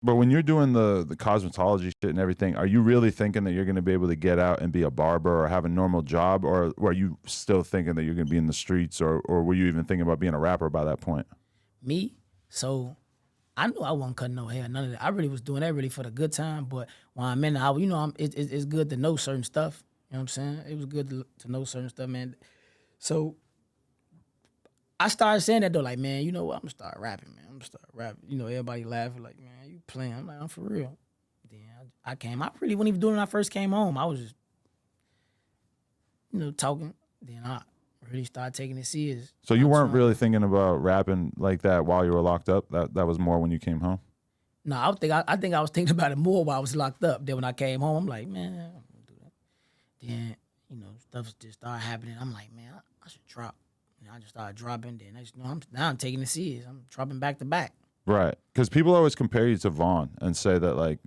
But when you're doing the cosmetology shit and everything, are you really thinking that you're going to be able to get out and be a barber or have a normal job, or are you still thinking that you're going to be in the streets, or were you even thinking about being a rapper by that point? Me, so I knew I wasn't cutting no hair, none of that. I really was doing that really for the good time. But when I'm in the hour, it's good to know certain stuff. You know what I'm saying? It was good to know certain stuff, man. So I started saying that though, like, man, you know what? I'm gonna start rapping, man. I'm gonna start rapping. You know, everybody laughing, like, man, you playing. I'm like, I'm for real. Then I came. I really wasn't even doing it when I first came home. I was just, talking. Then I really started taking it serious. So you Not too weren't long really ago. thinking about rapping like that while you were locked up. That was more when you came home. No, I think I was thinking about it more while I was locked up. Then when I came home, I'm like, man, I'm gonna do that. Then stuff just started happening. I'm like, man, I should drop. I just started dropping. Then now I'm taking it serious. I'm dropping back to back. Right, because people always compare you to Vaughn and say that, like,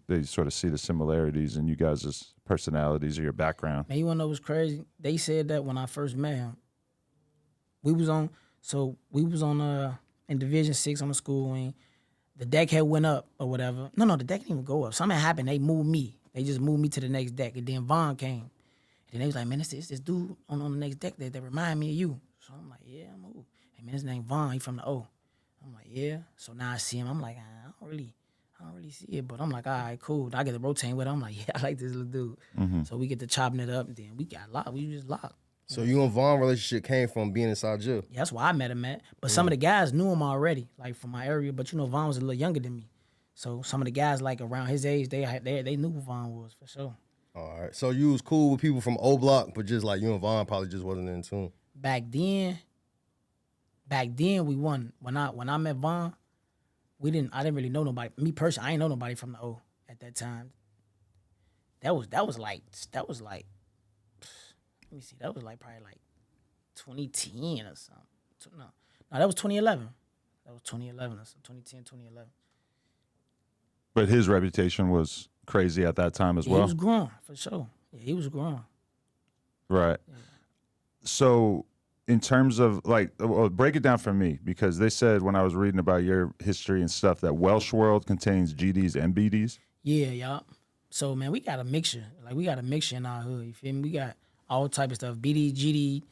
they sort of see the similarities in you guys' personalities or your background. Man, you wanna know what's crazy? They said that when I first met him. We was on in Division 6 on the school wing. The deck had went up or whatever. No, the deck didn't even go up. Something happened. They moved me. They just moved me to the next deck. And then Vaughn came. And then they was like, man, it's this dude on the next deck that remind me of you. So I'm like, yeah, I'm who? Hey man, his name Vaughn. He from the O. I'm like, yeah. So now I see him. I'm like, I don't really see it. But I'm like, all right, cool. I get to rotate with him. I'm like, yeah, I like this little dude. So we get to chopping it up. And then we got locked. We just locked. So you and Vaughn relationship came from being inside jail. Yeah, that's why I met him at. But some of the guys knew him already, like from my area. But Vaughn was a little younger than me, so some of the guys like around his age, they knew who Vaughn was for sure. All right. So you was cool with people from O Block, but just like you and Vaughn probably just wasn't in tune. Back then we won. When I met Vaughn, I didn't really know nobody. Me personally, I ain't know nobody from the O at that time. That was like let me see, that was like probably like 2010 or something. No, that was 2011. That was 2011 or something. 2010, 2011. But his reputation was crazy at that time as Yeah, well. he was growing for sure. Yeah, he was growing. Right. So, in terms of well, break it down for me, because they said when I was reading about your history and stuff that Welsh World contains GDs and BDs. Yeah, y'all. So man, we got a mixture. Like we got a mixture in our hood. You feel me? We got all type of stuff. BD, GD,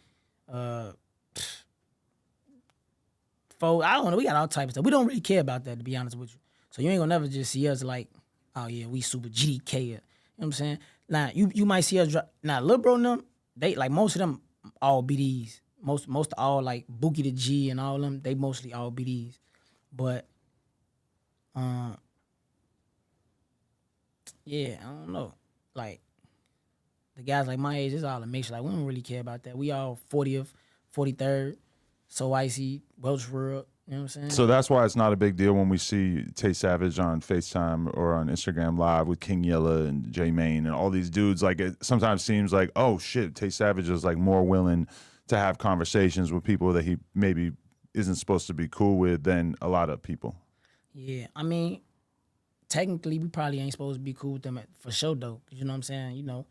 fo. I don't know. We got all type of stuff. We don't really care about that, to be honest with you. So you ain't gonna never just see us like, oh yeah, we super GDK. You know what I'm saying? Now you might see us drop. Now Lil Bro and them, they like most of them all BDs. Most of all like Bookie the G and all of them, they mostly all BDs. But yeah, I don't know. Like the guys like my age, it's all a mixture. Like we don't really care about that. We all 40th, 43rd, So Icy, Welch World. You know what I'm saying? So that's why it's not a big deal when we see Tay Savage on FaceTime or on Instagram Live with King Yella and J Mane and all these dudes. Like it sometimes seems like, oh shit, Tay Savage is like more willing to have conversations with people that he maybe isn't supposed to be cool with than a lot of people. Yeah, I mean, technically we probably ain't supposed to be cool with them for sure though. 'Cause you know what I'm saying?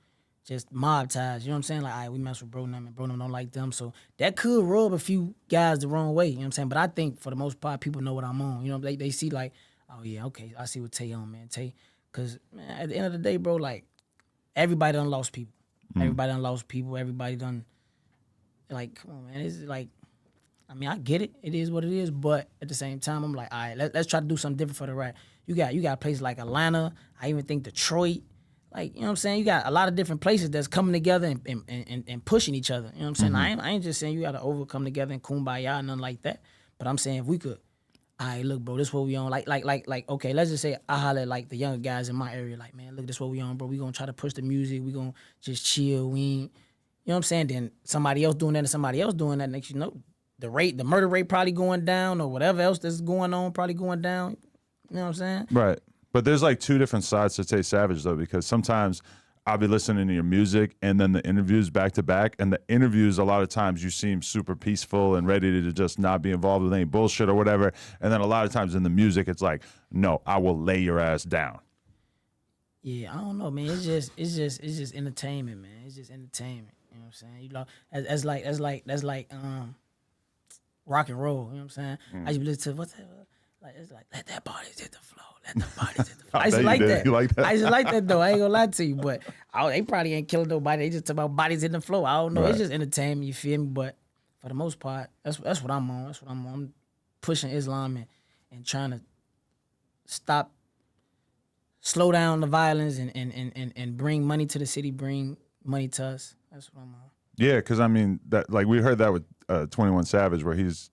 Just mob ties. You know what I'm saying? Like, all right, we mess with Bro and them, and Bro and them don't like them. So that could rub a few guys the wrong way. You know what I'm saying? But I think for the most part, people know what I'm on. You know, they see like, oh yeah, okay, I see what Tay on, man. Tay, because man, at the end of the day, bro, like everybody done lost people. Everybody done lost people. Everybody done, like, come on, man. It's like, I mean, I get it. It is what it is. But at the same time, I'm like, all right, let's try to do something different for the rap. You got places like Atlanta. I even think Detroit. Like, you know what I'm saying? You got a lot of different places that's coming together and pushing each other. You know what I'm saying? I ain't just saying you got to overcome together and kumbaya and nothing like that. But I'm saying if we could, all right, look, bro, this what we on. Like, okay, let's just say I holler at like the younger guys in my area. Like, man, look, this what we on, bro. We gonna try to push the music. We gonna just chill. We ain't, you know what I'm saying? Then somebody else doing that and somebody else doing that. Next, the murder rate probably going down or whatever else that's going on probably going down. You know what I'm saying? Right. But there's like two different sides to Tay Savage though, because sometimes I'll be listening to your music and then the interviews back to back, and the interviews a lot of times you seem super peaceful and ready to just not be involved with any bullshit or whatever, and then a lot of times in the music it's like, no, I will lay your ass down. Yeah, I don't know, man. It's just entertainment, man. It's just entertainment. You know what I'm saying? That's like rock and roll. You know what I'm saying? I used to listen to Like it's like let that bodies hit the floor, let the bodies hit the floor. I I used to bet like you did. that. You like that? I used to like that though. I ain't gonna lie to you, but they probably ain't killing nobody. They just talk about bodies hitting the floor. I don't know. Right. It's just entertainment. You feel me? But for the most part, that's what I'm on. That's what I'm on. I'm pushing Islam and trying to slow down the violence and bring money to the city, bring money to us. That's what I'm on. Yeah, because I mean, that like we heard that with 21 Savage, where he's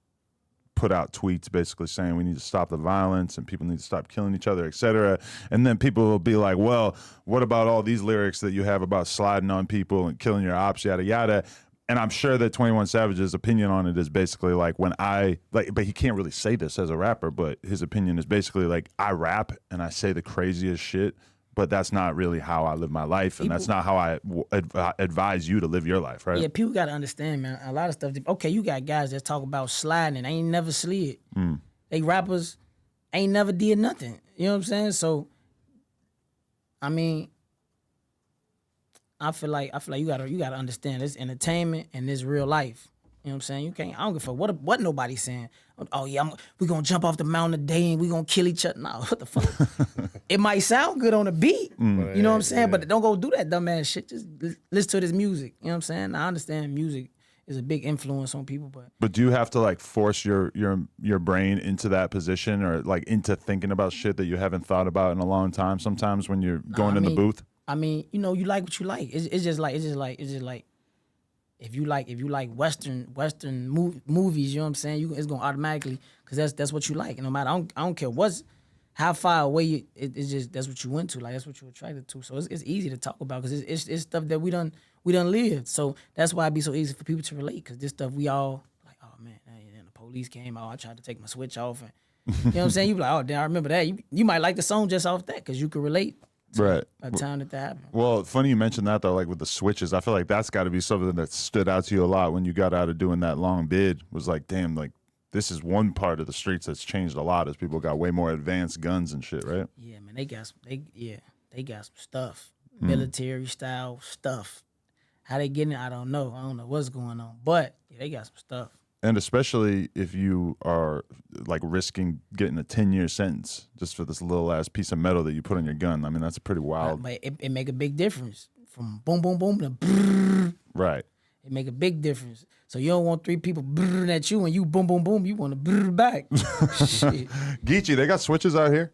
put out tweets basically saying we need to stop the violence and people need to stop killing each other, etc. And then people will be like, well, what about all these lyrics that you have about sliding on people and killing your ops, yada yada. And I'm sure that 21 Savage's opinion on it is basically like but he can't really say this as a rapper, but his opinion is basically like I rap and I say the craziest shit, but that's not really how I live my life, and that's not how I advise you to live your life, right? Yeah, people got to understand, man. A lot of stuff. Okay, you got guys that talk about sliding and ain't never slid. They rappers ain't never did nothing. You know what I'm saying? So, I mean, I feel like you gotta understand this entertainment and this real life. You know what I'm saying? You can't. I don't give a fuck what nobody's saying. Oh yeah, we gonna jump off the mountain today and we gonna kill each other. No, what the fuck? It might sound good on the beat. You know what I'm saying? But don't go do that dumbass shit. Just listen to this music. You know what I'm saying? I understand music is a big influence on people, but do you have to like force your brain into that position or like into thinking about shit that you haven't thought about in a long time? Sometimes when you're going in the booth. I mean, you know, you like what you like. It's just like if you like Western movies, you know what I'm saying? It's gonna automatically because that's what you like. And no matter I don't care how far away it's just that's what you went to. Like that's what you're attracted to. So it's easy to talk about because it's stuff that we done lived. So that's why it'd be so easy for people to relate because this stuff we all like. Oh man, and the police came out. I tried to take my switch off, and you know what I'm saying? You be like, oh damn, I remember that. You might like the song just off that because you could relate. Right. By the time that happened. Well, funny you mentioned that though, like with the switches. I feel like that's got to be something that stood out to you a lot when you got out of doing that long bid. Was like, damn, like this is one part of the streets that's changed a lot as people got way more advanced guns and shit, right? Yeah, man, they got some stuff, military style stuff. How they getting it, I don't know. I don't know what's going on, but yeah, they got some stuff. And especially if you are like risking getting a 10-year sentence just for this little ass piece of metal that you put on your gun. I mean, that's a pretty wild. But it make a big difference from boom, boom, boom to brrr. Right. It make a big difference. So you don't want 3 people brrr at you and you boom, boom, boom. You want to brrr back. Shit. Geechee, they got switches out here?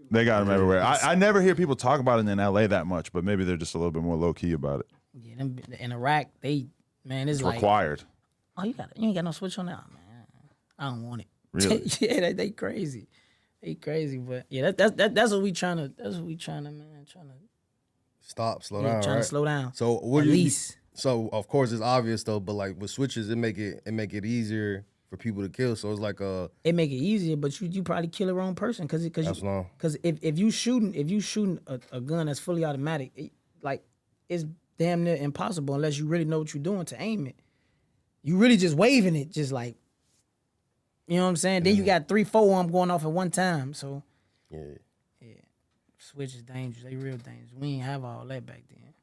They got them everywhere. I never hear people talk about it in LA that much, but maybe they're just a little bit more low key about it. Yeah, them, in Iraq, it's like Required. oh, you ain't got no switch on that, man. I don't want it. Really? Yeah, they crazy. They crazy, but yeah, that's what we trying to Stop, slow down, trying right? to slow down. So what At do you? least. So of course it's obvious though, but like with switches, it make it easier for people to kill. So it's like It make it easier, but you probably kill the wrong person because if you shooting a gun that's fully automatic, it's damn near impossible unless you really know what you're doing to aim it. You really just waving it, just like, you know what I'm saying? Then you got 3, 4 of them going off at one time. So yeah. switch is dangerous. They real dangerous. We ain't have all that back then.